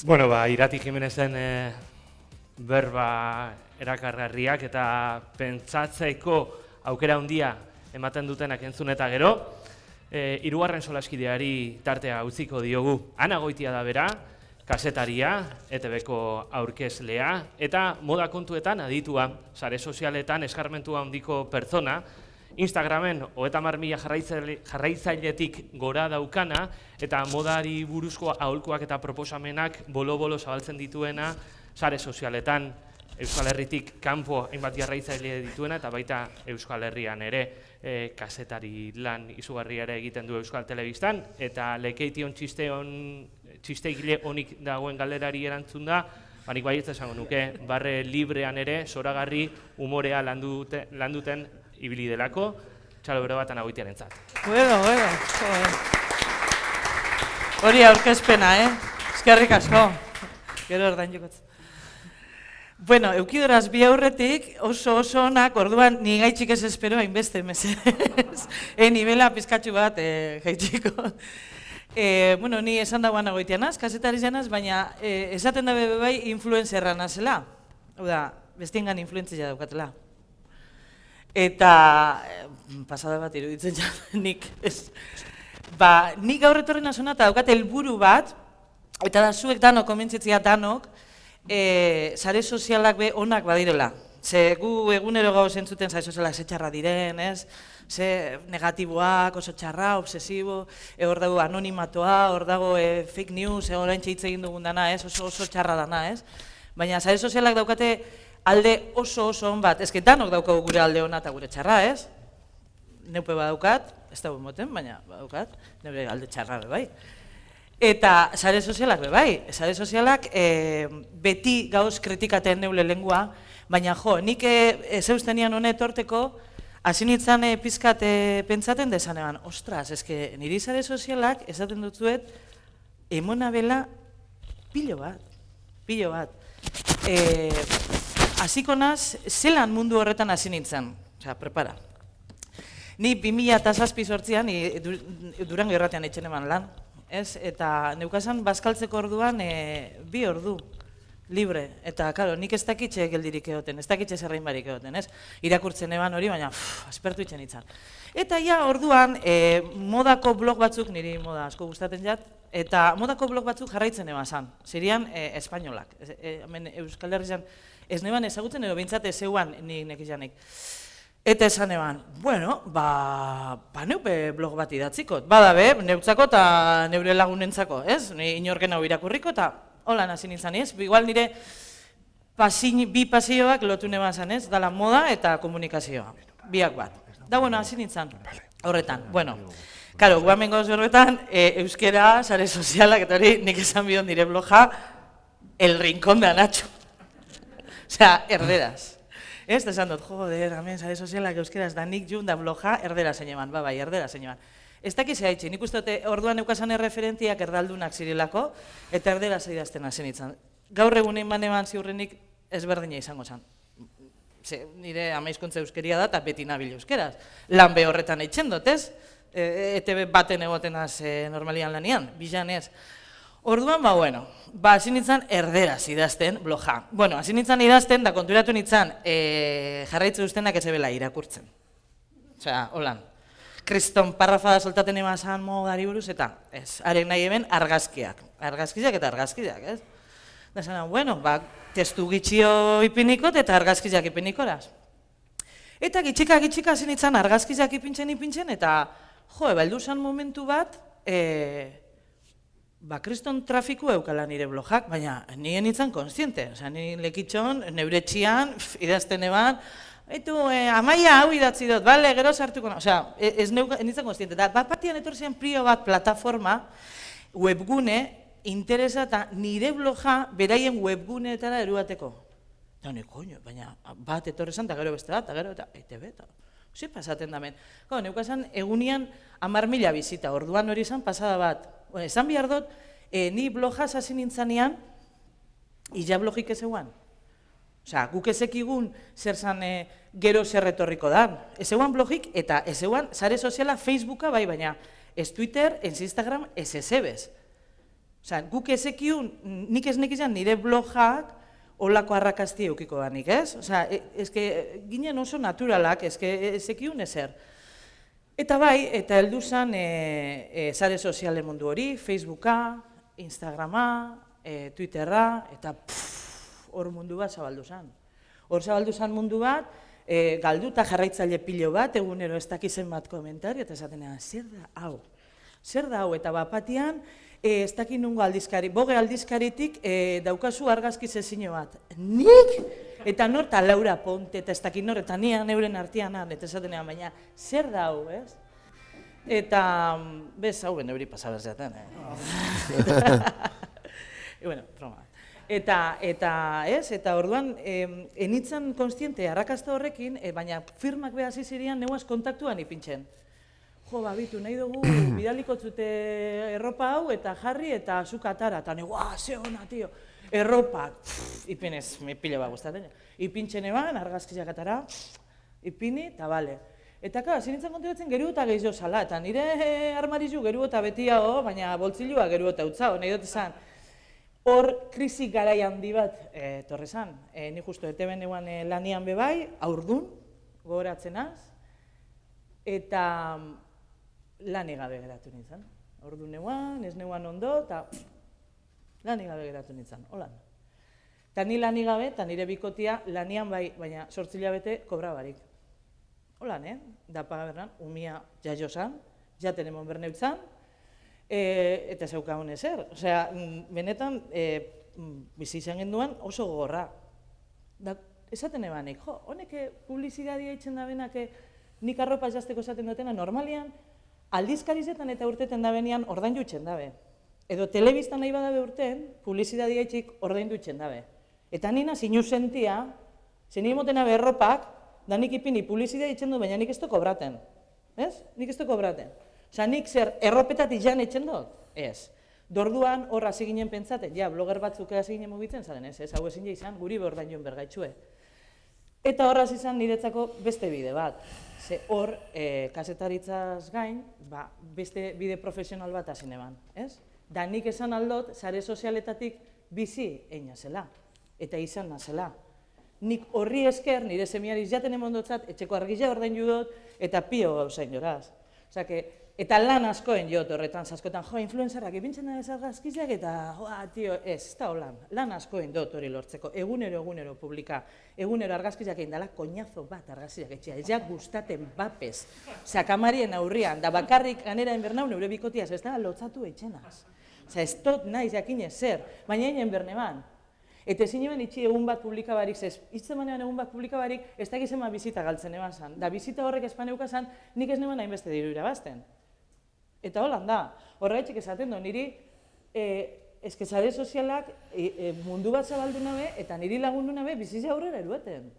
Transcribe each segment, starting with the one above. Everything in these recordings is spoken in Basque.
Bueno, Irati Jimenezen berba erakargarriak eta pentsatzeko aukera handia ematen dutenak entzun eta gero, hirugarren solaskideari tartea utziko diogu. Ana Goitia da bera, kazetaria, ETB-ko aurkezlea, eta moda kontuetan aditua, sare sozialetan eskarmentua handiko pertsona, Instagramen 30.000 jarraitzailetik gora daukana, eta modari buruzko aholkuak eta proposamenak bolo-bolo zabaltzen dituena sare sozialetan, Euskal Herritik kanpo hainbat jarraitzaile dituena, eta baita Euskal Herrian ere kazetari lan izugarria ere egiten du Euskal Telebistan, eta Lekeition txisteigile honik dagoen galderari erantzun da, nik baietz esango nuke, barre librean ere, zoragarri umorea landuten ibili delako, txalo bero bat Anagoitiaren zat. Bueno. Hori aurkezpena, eskerrik asko. Gero ordain jokotz. Bueno, eukidoraz bi aurretik oso onak, orduan ni gaitxik ez espero hainbeste mesedez. Nibela pizkatxu bat gaitxiko. Bueno, ni esan dagoan Anagoitianaz, kazetari zanaz, baina esaten dabe bai influenzerra nazela. Hau da, bestiengan influentzia daukatela. Eta pasada bat iruditzen nik ez. Nik gaur etorri nazona eta daukat helburu bat, eta da zuek danok, komentzitzia danok, sare sozialak be onak badirela. Ze gu egunero gau zentzuten sare sozialak ze txarra diren, ez? Ze negatiboak, oso txarra, obsesibo, hor dago anonimatoa, hor dago fake news, orain hitz egin dugun dana, ez? Oso txarra dana, ez? Baina sare sozialak daukate alde oso on bat, ezke danok daukagu gure alde ona eta gure txarra, ez? Neupe badaukat, ez dago moten, baina badaukat, neure alde txarra be bai. Eta sare sozialak be bai, sare sozialak beti gauz kritikaten neule lengua, baina jo, nik zeustenian honet etorteko, hasi nintzen pizkat pentsaten desanean, ostras, ezke niri sare sozialak esaten dutzuet, emona bela pilo bat. Hasiko naz, zelan mundu horretan hasi nintzen, osea, prepara. Ni 2007-2008an Durango irratian etxen eman lan, ez? Eta neukasan bazkaltzeko orduan 2 ordu libre, eta karo, nik ez dakitxe geldirik egoten, ez dakitxe zerrein barik egoten, ez? Irakurtzen eban hori, baina aspertu itxen itzan. Eta ja orduan, modako blog batzuk, niri moda asko gustatzen jat, eta modako blog batzuk jarraitzen eban zan, zirian espainolak, hemen Euskal Herrian ez neban ezagutzen, edo bintzat ez zeuan nik nekizanik. Eta esan eban, bueno, neupe blog bat idatzikot, badabe, neutzako eta neure lagunentzako, ez? Ni inorken hau irakurriko eta hola hasi nintzen, ez? Igual nire bi pasioak lotu neban zan, ez? Dala moda eta komunikazioa, biak bat. Da, bueno, hasi nintzen, horretan, bueno. Karo, guamen gauz horretan, euskera, sare sozialak, eta hori nik esan bidon dire bloga, El Rincón de Anacho. Osea, erderaz. Ez, esan dut, joder, hemen sare sozialak euskeraz da nik jun da bloga erdera zein eman, bai, erdera zein eman. Ez dakiz haitxe, nik uste dute orduan eukasan erreferentiak erdaldunak zirilako, eta erdera zeidazten hasi nintzen. Gaur egunein eman ziurrenik ezberdina izango zen. Nire amaizkontza euskeria da eta beti nabil euskeraz. Lan be horretan eitzen dut, ez? ETB baten egotenaz normalian lanian, bilan ez. Orduan, bueno, hasi nintzen erderaz idazten bloga. Bueno, hasi nintzen idazten, da konturatu nintzen jarraitze ustenak ez ebela irakurtzen. Osea, holan. Kriston parrafada soltaten emazan modari buruz, eta ez, haren nahi hemen argazkiak. Argazkiak eta argazkiak, ez? Da zena, bueno, testu gitxio ipinikot eta argazkiak ipinikoraz. Eta gitxika hasi nintzen argazkiak ipintzen, eta jo, heldu zen momentu bat, kriston trafiku eukala nire blogak, baina nien nintzen konstiente. Osea, ni lekitxon, neure txian, idazten eban, amaia hau idatzi dut, bale, gero sartuko, osea, ez nintzen konstiente. Da, bat batian etorzean prio bat plataforma, webgune, interesa eta nire bloga beraien webguneetara eruateko. Eta honi, koño, baina bat etorrezan, eta gero beste bat, eta gero eta ETB, eta ze pasaten damen. Gau, neukasan egunian 10.000 bizita, orduan hori izan pasada bat. Esan behar dut, ni blogaz hasi nintzanean, illa blogik ez eguan. Osea, guk ezekigun zer zan gero zer retorriko dan. Ez eguan blogik eta ez eguan sare soziala Facebooka bai, baina ez Twitter, ez Instagram, ez ezebez. Osea, guk ezekiun, nik ez nekizan nire blogak olako arrakazti eukiko banik, ez? Osea, ginen oso naturalak, ezekiun ezer. Eta bai, eta heldu zen sare soziale mundu hori, Facebooka, Instagrama, Twitterra, eta hor mundu bat zabaldu zen. Hor zabaldu zen mundu bat, galduta jarraitzaile pilo bat, egunero ez dakizen bat komentario, eta esaten zer da hau, eta bapatian, ez dakit nungo aldizkari, boge aldizkaritik daukazu argazki zezino bat. Nik? Eta nor, eta Laura Ponte, eta ez dakit nor, eta nian euren artian, eta esaten baina, zer da hau, ez? Eta, bez, hau ben euri pasaberzeaten, bueno, broma. Eta orduan, enitzen konstiente arrakasta horrekin, baina firmak behasi zirian neuaz kontaktuan ipintzen. Jo, bitu, nahi dugu, bidaliko zute erropa hau, eta jarri, eta azuk atara, eta nahi, ze hona, tio, erropa, ipinez, pilo bat guztaten. Ipintzen eban, argazkiak atara, ipini, eta bale. Eta, hasi nintzen konturatzen geru eta gehiago zala, eta nire armarizu geru eta betiago, baina boltzilua geru eta utzao, nahi dut izan. Hor, krisi garai handi bat torre zan. Ni justu ETB neuan lanian bebai, aurdun, gogoratzen az, eta lani gabe geratu nintzen. Aurdun neuan, ez neuan ondo, eta lani gabe geratu nintzen, holan. Eta ni lani gabe, eta nire bikotia lanian bai, baina 8 hilabete kobra barik. Holan, da pagabernan, umia jaio zan, jaten emon berneutzan, eta zeukagun ezer. Osea, benetan, bizi izan genduan oso gogorra. Esaten ebanik, jo, honek publizidadia itzen da benak nik arropa jazteko esaten dutena, normalian, aldizkarizetan eta urteten da benean ordaindu itzen dabe. Edo telebistan nahi badabe urten, publizidadia itxik ordaindu itzen dabe. Eta nina zinu sentia, zen imotena berropak, da nik ipini publizidadia itzen du, baina nik ez du kobraten. Ez? Nik ez du kobraten. Osa, nik zer, erropetatik jan itzen dut? Ez. Dorduan, hor hasi ginen pentsaten, ja, blogger batzuk hasi ginen mugitzen zaren, ez, hau ezin izan, guri behordain joan bergaitxue. Eta hor hasi izan niretzako beste bide bat. Ze hor, kazetaritzaz gain, beste bide profesional bat hasi neban, ez? Da nik esan aldot, sare sozialetatik bizi eina zela, eta izan nazela. Nik horri esker, nire semiariz jaten emondotzat, etxeko argila ordain judot, eta pio gauzain joraz. Eta lan askoen jot horretan, askotan, jo, influencerrak ipintzen da ez argazkiak, eta, tio, ez da holan, lan askoen dut hori lortzeko, egunero publika, egunero argazkiak egin dela, koñazo bat argazkiak etxea, ez ja gustaten bapez, kamarien aurrian, da bakarrik ganera enbernau neure bikotiaz, ez da lotzatu etxenaz. Ez dut nahi jakine zer, baina egin berneban. Eta ezin eban itxi egun bat publikabarik, itzen banean egun bat publikabarik, ez da gizema bizita galtzen eban zan. Da bizita horrek espaneuka zan, nik ez neban hainbeste diru irabazten. Eta holan da, horregatik esaten du, niri sare sozialak mundu bat zabaldu nabe, eta niri lagundu nabe bizizia aurrera erueten.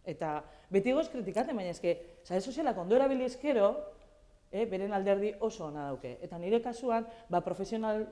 Eta beti goz kritikaten, baina sare sozialak ondo erabili eskero, beren alderdi oso ona dauke. Eta nire kasuan, profesional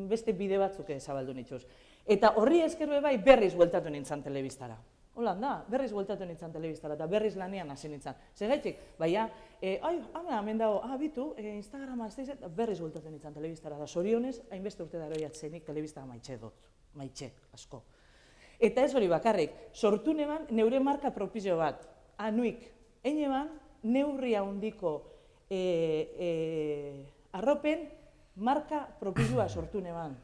beste bide batzuk zabaldu nituz. Eta horri eskero bai berriz bueltatu nintzen telebistara. Holan da, berriz bueltatu nintzen telebistara eta berriz lanian hasi nintzen. Zegaitik, baina, hemen dago, bitu, Instagrama ez da, berriz bueltatu nintzen telebistara. Da, sorionez, hainbeste urte daroiatzenik telebistara maitxe dut, maitxe, asko. Eta ez hori bakarrik, sortu neban neure marka propizio bat, anuik, hein eban neurria hundiko arropen marka propizioa sortu neban.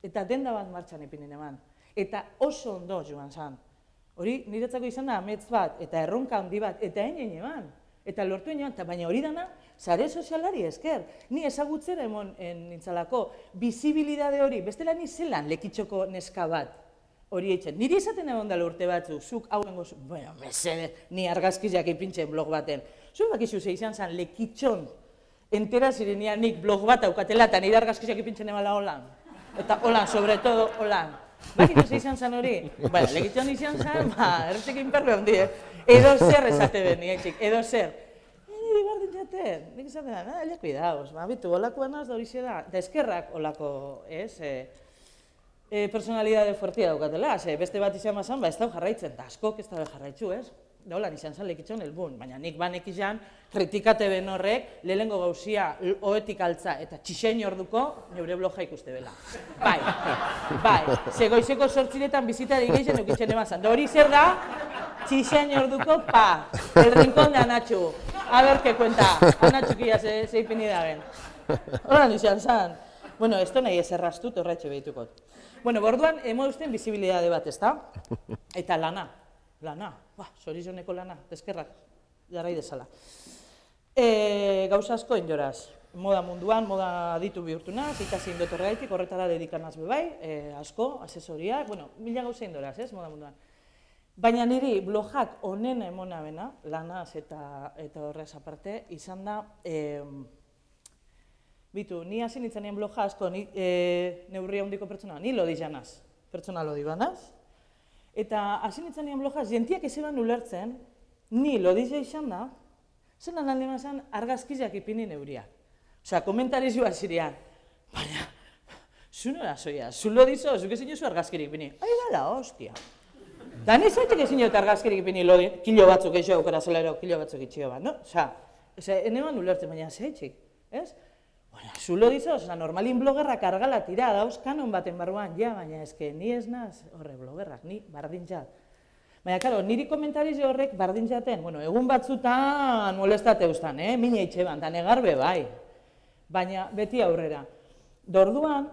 Eta denda bat martxan ipinen eman. Eta oso ondo joan zan. Hori niretzako izan da amets bat, eta erronka handi bat, eta egin eman. Eta lortu egin baina hori dana, sare sozialari esker. Ni ezagutzera emon nintzalako, bizibilidade hori, bestela ni zelan lekitxoko neska bat hori eitzen. Niri esaten egon dala urte batzu, zuk hauen gozu, bueno, mesede, ni argazkiak ipintzen blog baten. Zuk bakizu ze izan zan lekitxon, entera zirenean nik blog bat aukatela, eta nire argazkiak ipintzen emala holan. Eta holan, sobre todo, holan. Bakitu ze izan zan hori? Bueno, lekitxon izan zan, erretzekin perre hondi, edo zer esate ben, nietxik, edo zer. Niri bardin jaten, nik esaten da, ele cuidaos, bitu, holakoan az da hori da, da eskerrak holako, personalidade fuertia daukatela, beste bat izan mazan, ez da jarraitzen, da askok ez da jarraitzu, Da holan izan zan lekitzen helbun, baina nik banek izan, kritikate ben horrek, lehenengo gauzia oetik altza eta txixein orduko, neure bloga ikuste bela. Bai, ze goizeko 8 bizitari gehien eukitzen emazan. Da hori zer da, txixein orduko, el rincón de Anatxu. A ver qué cuenta, Anatxukia ze ipini da ben. Holan izan zan. Bueno, esto nahi ez erraztut, horretxe behitukot. Bueno, borduan, emozten bizibilidade bat, ezta? Eta lana, zorizoneko lana, eskerrak, jarrai dezala. Gauza asko enjoraz, moda munduan, moda aditu bihurtu naz, ikasi indot horregaitik, horretara dedikanaz bebai, asko, asesoriak, bueno, mila gauza indoraz, ez, moda munduan. Baina niri blogak honen emona bena, lanaz eta horrez aparte, izan da, bitu, ni hasi nintzen nien bloga asko, neurri handiko pertsona, ni lodi janaz, pertsona lodi banaz, eta hasi nintzen nien bloga, jentiak ez eban ulertzen, ni lodi izan da, zelan alde mazan argazkizak ipini neuriak. Osea, komentarizioa zirean, baina, zu nora zoia, zu lodi zo, zuke zinu zu argazkirik ipini, gala, hostia. Da nizaitek ezin jota argazkirik ipini lodi, kilo batzuk eixo aukera zelero, kilo batzuk itxio bat, no? Osea, eneban ulertzen, baina zeitzik, ez? Bueno, zulo dizo, normalin blogerrak argala tira, dauz kanon baten barruan, ja, baina eske ni ez naz, horre, blogerrak, ni bardintzat. Baina, karo, niri komentarizio horrek bardintzaten, bueno, egun batzutan molestate eustan, mine itxeban, da negarbe bai, baina beti aurrera. Dorduan,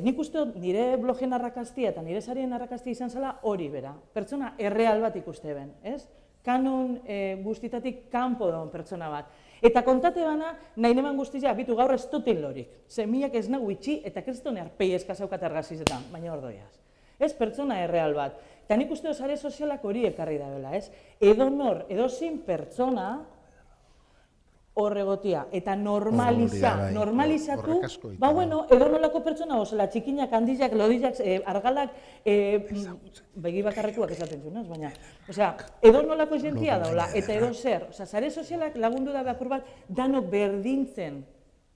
nik uste nire blogen arrakaztia eta nire sarien arrakaztia izan zela hori bera, pertsona erreal bat ikuste ben, ez? Kanon guztitatik kanpo daun pertsona bat. Eta kontate bana, nahi neman guztia, bitu gaur ez duten lorik. Ze miak ez nagu itxi eta kriston erpei eskazaukat argazizetan, baina ordoiaz. Ez pertsona erreal bat. Eta nik uste sare sozialak hori ekarri da bela, ez? Edonor, edozin pertsona horregotia. Eta normalizatu, ba bueno, edonolako pertsona gozela, txikinak, handizak, lodizak, argalak, begi bakarrekuak esaten zuen, baina, osea, edonolako jentia daula, eta edo zer, osea, sare sozialak lagundu da apur bat, danok berdintzen,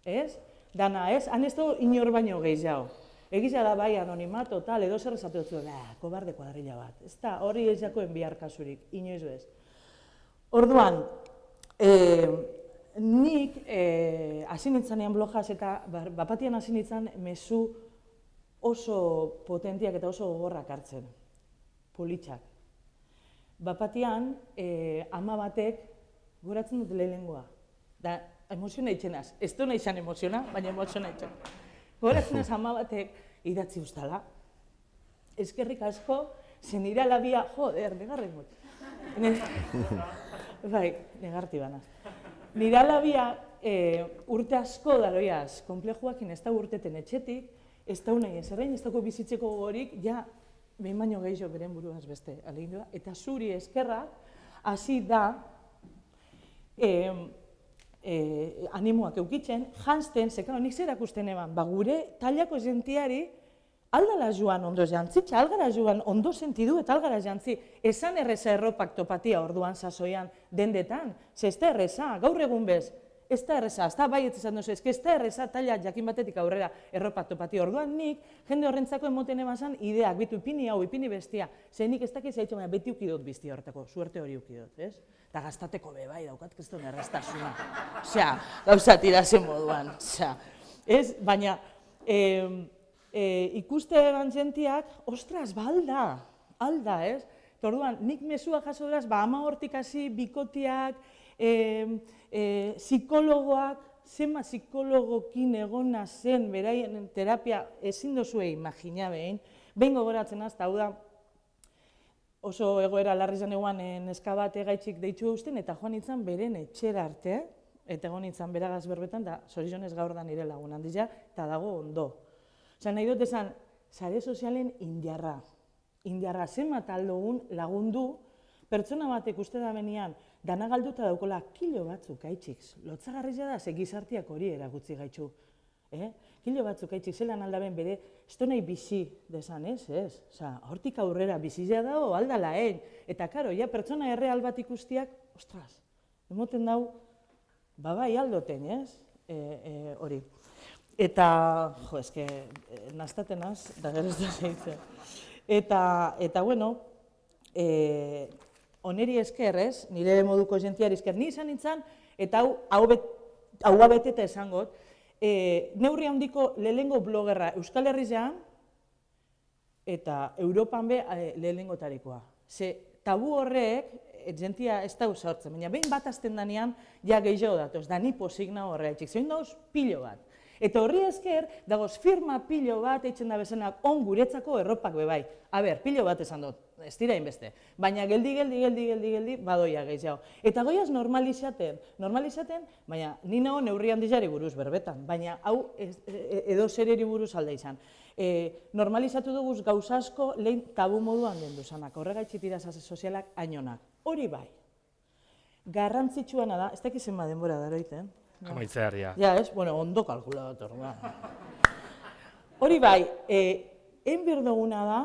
ez? Dana, ez? Han ez du inor baino gehiago. Egiza da bai anonimato, tal, edo zer esatu zuen, kobarde kuadrilla bat, ez da, hori ez jakoen bihar kasurik, inoiz bez. Orduan, nik hasi nintzanean blogaz eta bapatian hasi nintzen mezu oso potentiak eta oso gogorrak hartzen, politxak. Bapatian, ama batek goratzen dut lehenengoa, da emoziona itxenaz, ez du nahi izan emoziona, baina emoziona itxen. Goratzen ez ama batek idatzi ustala, eskerrik asko, zen nire alabia, joder, negarren mot. Bai, negarti banaz. Nire alabia urte asko daroiaz, konplejuakin ez da urteten etxetik, ez da unai ezerrein, ez dako bizitzeko gogorik, ja, behin baino gehiago beren buruaz beste alegindua, eta zuri eskerra, hasi da, animoak eukitzen, jantzten, zekano, nik zer akusten eban, ba gure tailako jentiari, aldala joan ondo jantzitza, algara joan ondo sentidu eta algara jantzi. Esan erreza erropak topatia orduan sasoian dendetan, ze ez da erreza, gaur egun bez, ez da erreza, ez da baiet esan duzu, ez da erreza taila jakin batetik aurrera erropak topatia. Orduan nik, jende horrentzako emoten ebazan ideak, bitu ipini hau, ipini bestia, ze nik ez dakiz haitxo, baina beti ukidot biztia horretako, suerte hori ukidot, ez? Eta gaztateko bebai daukat, kriston erraztasuna. Osea, gauza tirazen moduan, osea, ez? Baina, ikuste eban jentiak, ostras, ba alda, ez? Orduan, nik mesua jaso beraz, ba ama hortik hasi, bikotiak, psikologoak, zema psikologokin egona zen beraien terapia ezin dozue imagina behin gogoratzen azta, hau da, oso egoera larri zan eguan neska bat egaitxik deitxu eusten, eta joan nintzen beren etxera arte, eta egon nintzen beragaz berbetan, da zorizonez gaur da nire lagun handila, eta dago ondo. Osa, nahi dut esan, sare sozialen indiarra zema taldogun lagundu, pertsona batek uste da benian, dana galduta daukola kilo batzuk gaitxik, lotzagarria da, ze gizartiak hori erakutzi gaitxu. Kilo batzuk gaitxik, zelan aldaben bere, ez da nahi bizi desan, ez? Osa, hortik aurrera bizizia dago, aldala, eta karo, ja pertsona erreal bat ikustiak, ostras, emoten dau, babai aldoten, ez? Hori. Eta, jo, eske, naztaten az, da gero ez da zeitzen. Eta, bueno, oneri esker, ez, nire moduko jentiari esker, ni izan nintzen, eta hau beteta esangot, neurri handiko lehenengo blogerra Euskal Herrian eta Europan be lehenengotarikoa. Ze tabu horrek, jentia ez da usartzen, baina behin bat azten danean, ja gehiago datoz, da ni posik nago horregatik, zein dauz pilo bat. Eta horri esker, dagoz firma pilo bat, eitzen da bezenak on guretzako erropak bebai. A ber, pilo bat esan dut, ez dira inbeste. Baina geldi, badoia gehiago. Eta goiaz normalizaten, baina ni nago neurri handizari buruz berbetan, baina hau edo zereri buruz alda izan. Normalizatu duguz gauza asko lehen tabu moduan gendu zanak, horregaitxik dira sozialak ainonak. Hori bai, garrantzitsuana da, ez dakizen ba denbora daroiten. Amaitzearia. Ja, ez? Bueno, ondo kalkulator. Hori bai, egin duguna da,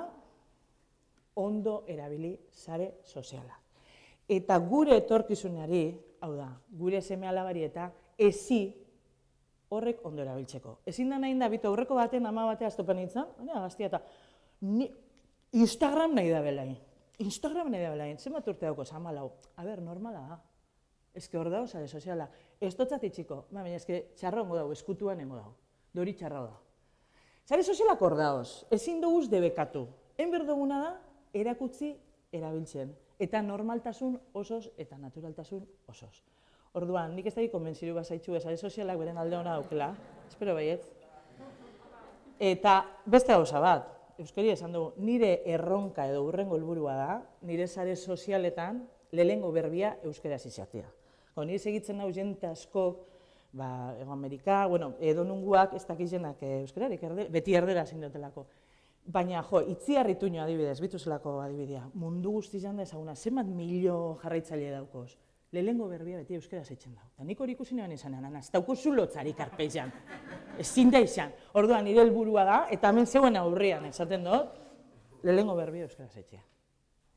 ondo erabili sare soziala. Eta gure etorkizunari, hau da, gure seme alabari eta ezi horrek ondo erabiltzeko. Ezin da nahi da, bitu aurreko baten, ama batea aztopen nintzen, gaztia eta Instagram nahi da belain. Zenbat urte dauko, amalau. A ber, normala da. Ez que hor dago, sare soziala. Ez dotzat itxiko, baina ez que txarra ongo dago, eskutuan engo dago. Dori txarra da. Sare sozialak hor dagoz, ezin duguz debekatu. Egin berduguna da, erakutzi erabiltzen. Eta normaltasun osoz eta naturaltasun osoz. Orduan, nik ez da konbentziru bazaitxu sare sozialak beren alde hona daukela, espero baiet. Eta beste gauza bat, euskari esan dugu, nire erronka edo hurrengo helburua da, nire sare sozialetan lehengo berbia euskaraz izatea. Nire segitzen hau jente askok, Ego Amerika, edo nunguak ez dakizenak euskararik, beti erdera zindotelako. Baina, itziarritu nio adibidez, bituzelako adibidea, mundu guztizan da ezaguna, zenbat milio jarraitzaile daukoz, lehengo berbia beti euskaraz eitzen dau. Eta nik hori ikusi nean izanean, ez dauko zulotzarik arpeian, ezin da izan. Orduan, nire helburua da, eta hemen zeuen aurrian, esaten dut, lehengo berbia euskaraz eitzea.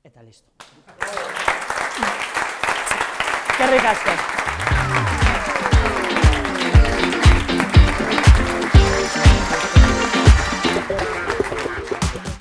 Eta listo. Eskerrik asko.